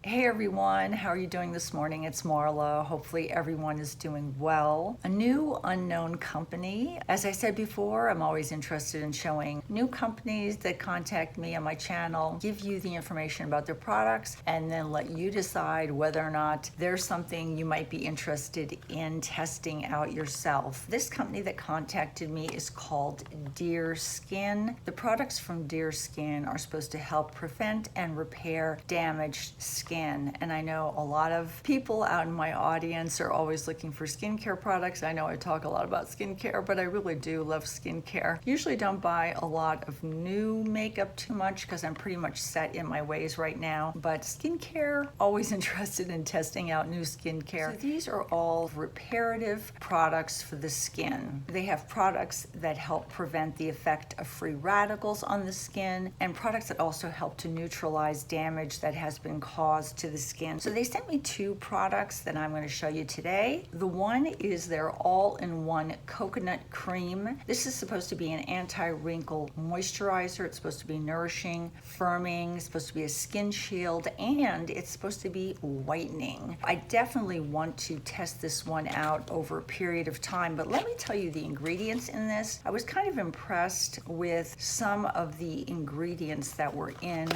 Hey everyone, how are you doing this morning? It's Marla. Hopefully everyone is doing well. A new unknown company. As I said before, I'm always interested in showing new companies that contact me on my channel, give you the information about their products, and then let you decide whether or not there's something you might be interested in testing out yourself. This company that contacted me is called Dearskin. The products from Dearskin are supposed to help prevent and repair damaged skin. And I know a lot of people out in my audience are always looking for skincare products. I know I talk a lot about skincare, but I really do love skincare. Usually don't buy a lot of new makeup too much because I'm pretty much set in my ways right now. But skincare, always interested in testing out new skincare. So these are all reparative products for the skin. They have products that help prevent the effect of free radicals on the skin and products that also help to neutralize damage that has been caused to the skin. So they sent me two products that I'm going to show you today. The one is their all-in-one coconut cream. This is supposed to be an anti-wrinkle moisturizer. It's supposed to be nourishing, firming, it's supposed to be a skin shield, and it's supposed to be whitening. I definitely want to test this one out over a period of time, but let me tell you the ingredients in this. I was kind of impressed with some of the ingredients that were in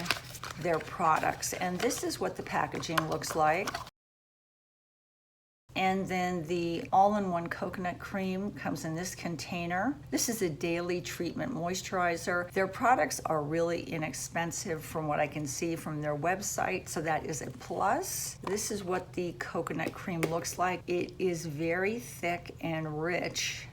their products, and this is what the packaging looks like. And then the all-in-one coconut cream comes in this container. This is a daily treatment moisturizer. Their products are really inexpensive from what I can see from their website, so that is a plus. This is what the coconut cream looks like. It is very thick and rich.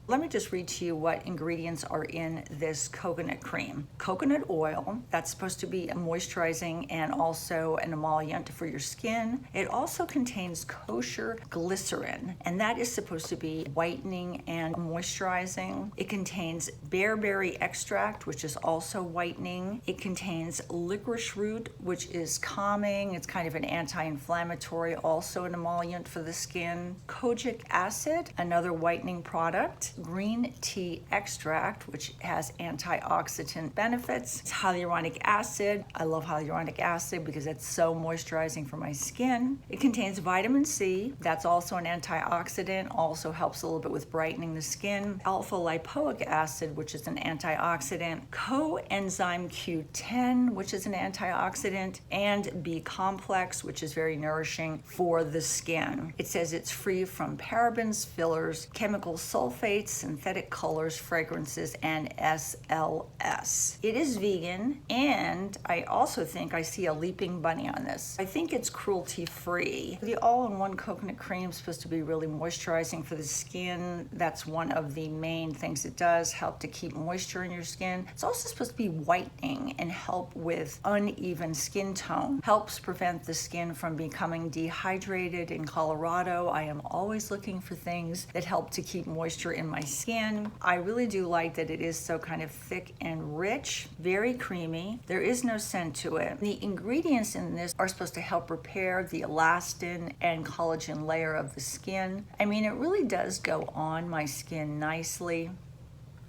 Let me just read to you what ingredients are in this coconut cream. Coconut oil, that's supposed to be a moisturizing and also an emollient for your skin. It also contains kosher glycerin, and that is supposed to be whitening and moisturizing. It contains bearberry extract, which is also whitening. It contains licorice root, which is calming. It's kind of an anti-inflammatory, also an emollient for the skin. Kojic acid, another whitening product. Green tea extract, which has antioxidant benefits. It's hyaluronic acid. I love hyaluronic acid because it's so moisturizing for my skin. It contains vitamin C. That's also an antioxidant, also helps a little bit with brightening the skin. Alpha lipoic acid, which is an antioxidant. Coenzyme Q10, which is an antioxidant, and B complex, which is very nourishing for the skin. It says it's free from parabens, fillers, chemical sulfates, synthetic colors, fragrances, and SLS. It is vegan, and I also think I see a leaping bunny on this. I think it's cruelty-free. The all-in-one coconut cream is supposed to be really moisturizing for the skin. That's one of the main things it does, help to keep moisture in your skin. It's also supposed to be whitening and help with uneven skin tone. Helps prevent the skin from becoming dehydrated. In Colorado, I am always looking for things that help to keep moisture in my skin. I really do like that it is so kind of thick and rich, very creamy. There is no scent to it. The ingredients in this are supposed to help repair the elastin and collagen layer of the skin. I mean, it really does go on my skin nicely.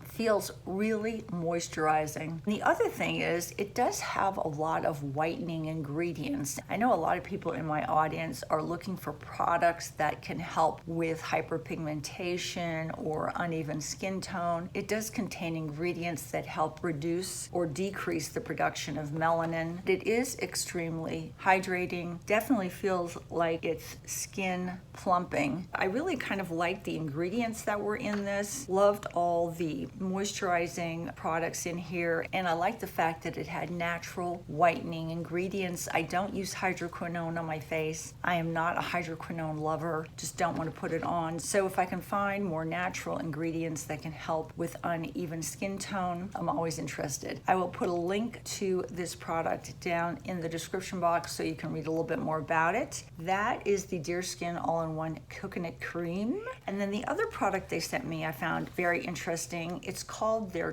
Feels really moisturizing. The other thing is it does have a lot of whitening ingredients. I know a lot of people in my audience are looking for products that can help with hyperpigmentation or uneven skin tone. It does contain ingredients that help reduce or decrease the production of melanin. It is extremely hydrating. Definitely feels like it's skin plumping. I really kind of liked the ingredients that were in this. Loved all the moisturizing products in here, and I like the fact that it had natural whitening ingredients. I don't use hydroquinone on my face. I am not a hydroquinone lover, just don't want to put it on. So if I can find more natural ingredients that can help with uneven skin tone, I'm always interested. I will put a link to this product down in the description box so you can read a little bit more about it. That is the Deerskin all-in-one coconut cream. And then the other product they sent me I found very interesting. It's called their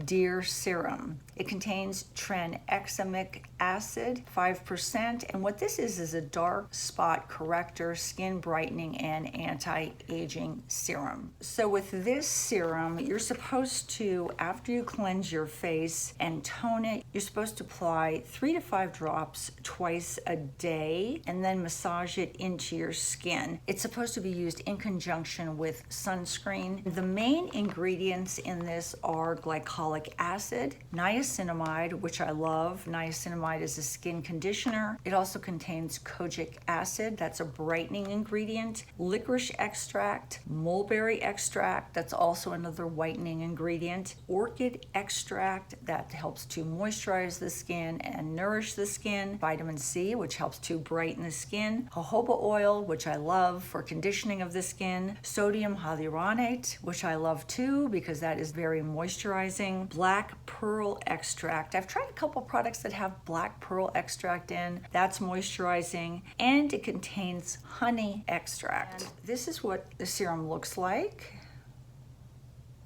Deer Serum. It contains tranexamic acid, 5%, and what this is a dark spot corrector, skin brightening, and anti-aging serum. So with this serum, you're supposed to, after you cleanse your face and tone it, you're supposed to apply 3 to 5 drops twice a day and then massage it into your skin. It's supposed to be used in conjunction with sunscreen. The main ingredients in this are glycolic acid, niacinamide, which I love. Niacinamide is a skin conditioner. It also contains kojic acid, that's a brightening ingredient, licorice extract, mulberry extract, that's also another whitening ingredient, orchid extract, that helps to moisturize the skin and nourish the skin, vitamin C, which helps to brighten the skin, jojoba oil, which I love for conditioning of the skin, sodium hyaluronate, which I love too because that is very moisturizing, black pearl extract. I've tried a couple products that have black pearl extract in, that's moisturizing, and it contains honey extract. And this is what the serum looks like.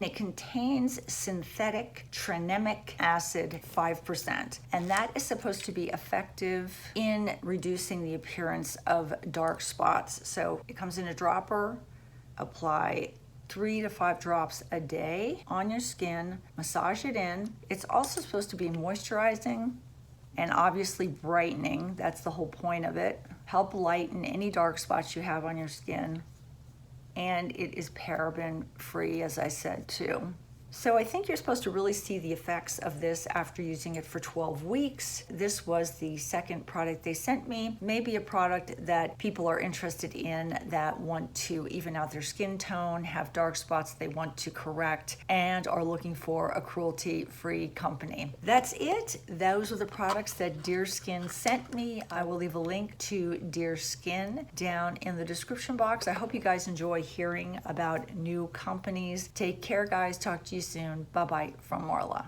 It contains synthetic tranexamic acid, 5%, and that is supposed to be effective in reducing the appearance of dark spots. So it comes in a dropper. Apply 3 to 5 drops a day on your skin, massage it in. It's also supposed to be moisturizing and obviously brightening. That's the whole point of it. Help lighten any dark spots you have on your skin. And it is paraben free, as I said too. So I think you're supposed to really see the effects of this after using it for 12 weeks. This was the second product they sent me. Maybe a product that people are interested in that want to even out their skin tone, have dark spots they want to correct, and are looking for a cruelty-free company. That's it. Those are the products that Deerskin sent me. I will leave a link to Dearskin down in the description box. I hope you guys enjoy hearing about new companies. Take care, guys. Talk to you soon. Bye-bye from Marla.